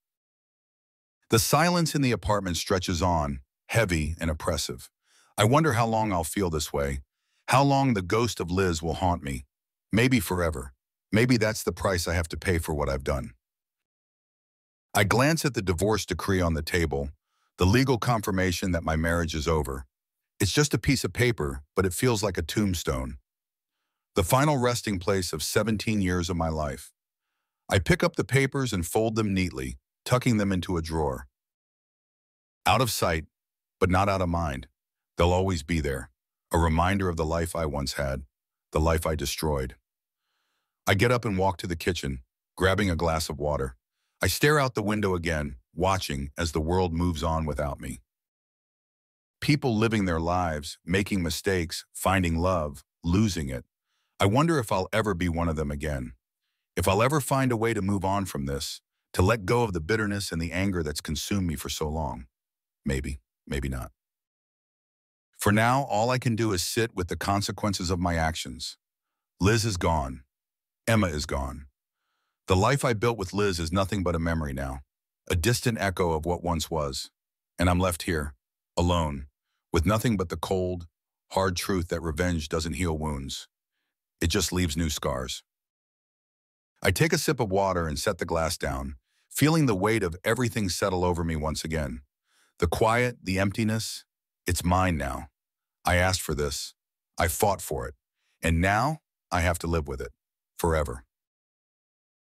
The silence in the apartment stretches on, heavy and oppressive. I wonder how long I'll feel this way, how long the ghost of Liz will haunt me. Maybe forever. Maybe that's the price I have to pay for what I've done. I glance at the divorce decree on the table, the legal confirmation that my marriage is over. It's just a piece of paper, but it feels like a tombstone. The final resting place of 17 years of my life. I pick up the papers and fold them neatly, tucking them into a drawer. Out of sight, but not out of mind. They'll always be there, a reminder of the life I once had, the life I destroyed. I get up and walk to the kitchen, grabbing a glass of water. I stare out the window again, watching as the world moves on without me. People living their lives, making mistakes, finding love, losing it. I wonder if I'll ever be one of them again. If I'll ever find a way to move on from this, to let go of the bitterness and the anger that's consumed me for so long. Maybe, maybe not. For now, all I can do is sit with the consequences of my actions. Liz is gone. Emma is gone. The life I built with Liz is nothing but a memory now, a distant echo of what once was. And I'm left here, alone, with nothing but the cold, hard truth that revenge doesn't heal wounds. It just leaves new scars. I take a sip of water and set the glass down, feeling the weight of everything settle over me once again. The quiet, the emptiness, it's mine now. I asked for this. I fought for it. And now, I have to live with it. Forever.